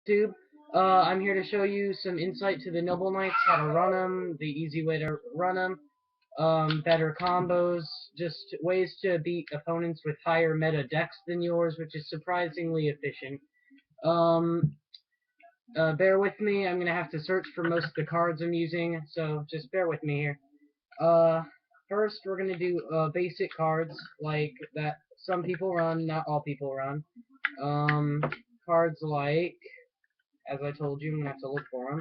YouTube. I'm here to show you some insight to the Noble Knights, how to run them, the easy way to run them, better combos, just ways to beat opponents with higher meta dex than yours, which is surprisingly efficient. Um, Bear with me, I'm gonna have to search for most of the cards I'm using, so just bear with me here. Uh, First we're gonna do basic cards like that some people run, not all people run. Um, Cards like, as I told you, I'm gonna have to look for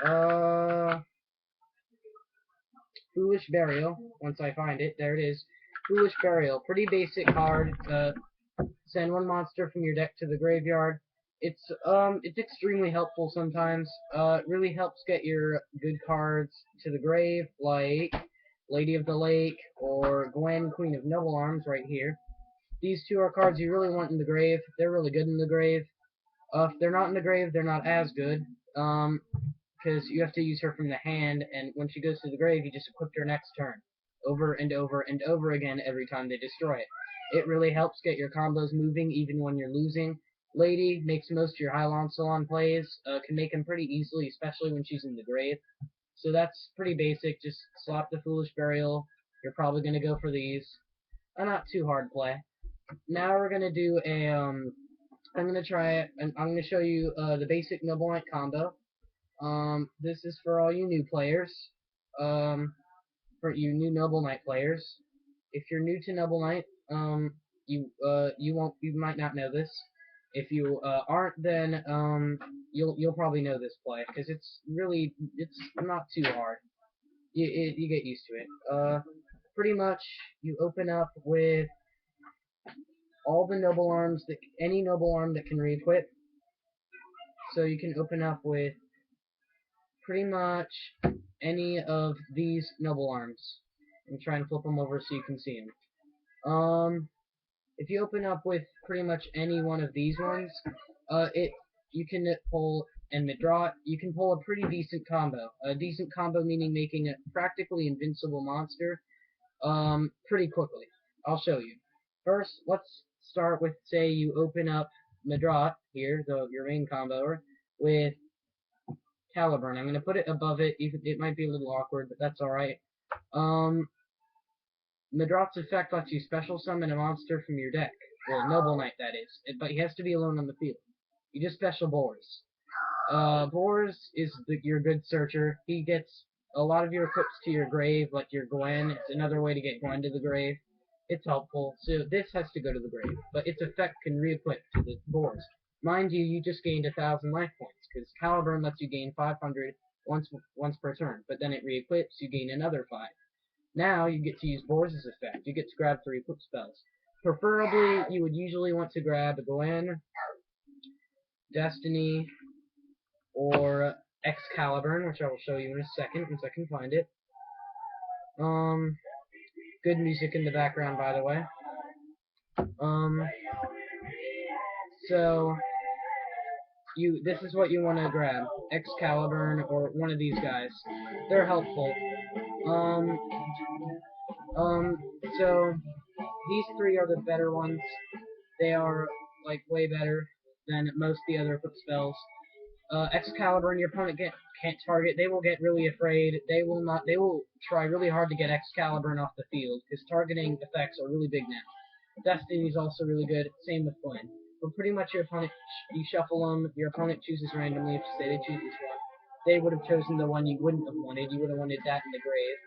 them. Foolish Burial. Once I find it, there it is. Foolish Burial. Pretty basic card. Send one monster from your deck to the graveyard. It's extremely helpful sometimes. It really helps get your good cards to the grave, like Lady of the Lake or Gwen, Queen of Noble Arms, right here. These two are cards you really want in the grave. They're really good in the grave. If they're not in the grave, they're not as good. Because you have to use her from the hand, and when she goes to the grave, you just equip her next turn, over and over and over again every time they destroy it. It really helps get your combos moving even when you're losing. Lady makes most of your Hylon Salon plays, can make them pretty easily, especially when she's in the grave. So that's pretty basic, just slap the Foolish Burial, you're probably going to go for these. A not too hard play. Now we're going to do I'm going to try it, and I'm going to show you the basic Noble Knight combo. This is for all you new players. For you new Noble Knight players. If you're new to Noble Knight, you might not know this. If you aren't, then you'll probably know this play because it's not too hard. You get used to it. Pretty much you open up with all the noble arms that any noble arm that can re-equip. So you can open up with pretty much any of these noble arms. And try and flip them over so you can see them. If you open up with pretty much any one of these ones, you can pull and draw. You can pull a pretty decent combo. A decent combo meaning making a practically invincible monster pretty quickly. I'll show you. First, let's start with, say you open up Madrat here, your main combo, with Caliburn. I'm going to put it above it. It might be a little awkward, but that's alright. Madrat's effect lets you special summon a monster from your deck. Well, Noble Knight, that is. But he has to be alone on the field. You just special Boris. Boris is your good searcher. He gets a lot of your equips to your grave, like your Gwen. It's another way to get Gwen to the grave. It's helpful. So this has to go to the grave, but its effect can re-equip to the Boris. Mind you, you just gained 1,000 life points, because Caliburn lets you gain 500 once per turn, but then it re-equips, you gain another 5. Now you get to use Boris' effect. You get to grab 3 equip spells. Preferably, you would usually want to grab Gwen, Destiny, or Excalibur, which I will show you in a second once I can find it. Good music in the background, by the way. So this is what you want to grab: Excalibur or one of these guys. They're helpful. So these 3 are the better ones. They are like way better than most of the other equip spells. Excalibur and your opponent can't target. They will get really afraid. They will not. They will try really hard to get Excalibur off the field because targeting effects are really big now. Destiny is also really good. Same with Gwen. But pretty much your opponent, you shuffle them. Your opponent chooses randomly. If say they choose this one, they would have chosen the one you wouldn't have wanted. You would have wanted that in the grave.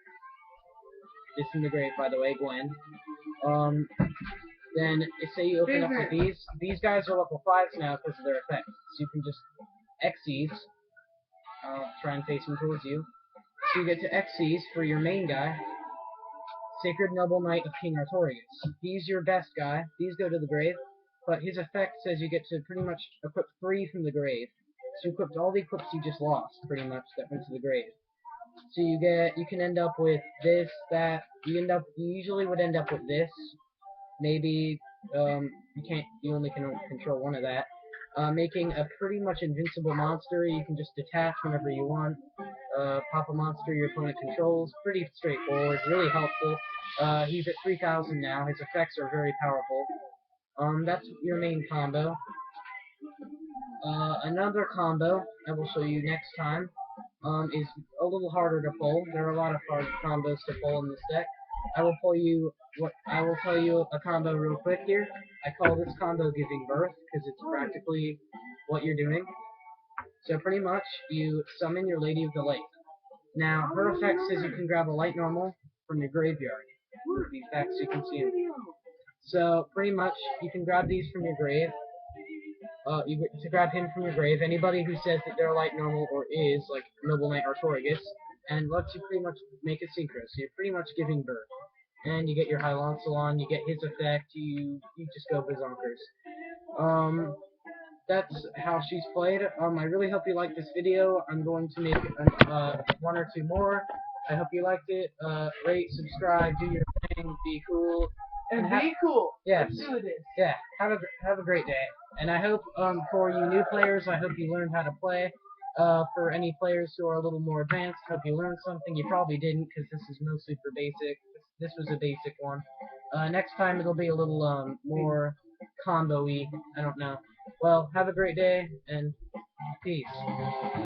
This in the grave, by the way, Gwen. Then say you open up with these guys are level 5s now because of their effects. So you can just Xyz. I'll try and face him towards you. So you get to Xyz for your main guy, Sacred Noble Knight of King Artorias. He's your best guy. These go to the grave, but his effect says you get to pretty much equip 3 from the grave. So you equipped all the equips you just lost, pretty much, that went to the grave. So you can end up with this, that. You usually would end up with this. Maybe you only can control one of that. Making a pretty much invincible monster. You can just detach whenever you want. Pop a monster your opponent controls. Pretty straightforward, really helpful. He's at 3,000 now. His effects are very powerful. That's your main combo. Another combo I will show you next time is a little harder to pull. There are a lot of hard combos to pull in this deck. I will tell you a combo real quick here. I call this combo giving birth because it's practically what you're doing. So pretty much you summon your Lady of the Lake. Now her effect says you can grab a light normal from your graveyard. With the effects you can see them. So pretty much you can grab these from your grave. To grab him from your grave, anybody who says that they're light normal or is, like Noble Knight Artorigus, and lets you pretty much make a synchro. So you're pretty much giving birth. And you get your High Lancelot, you get his effect, you just go bazonkers. That's how she's played. I really hope you liked this video. I'm going to make one or two more. I hope you liked it. Rate, subscribe, do your thing, be cool. And be cool. Yes. Let's do this. Yeah. Have a great day. And I hope for you new players, I hope you learned how to play. For any players who are a little more advanced, hope you learned something. You probably didn't because this is mostly for basic. This was a basic one. Next time it'll be a little more combo-y. I don't know. Well, have a great day and peace.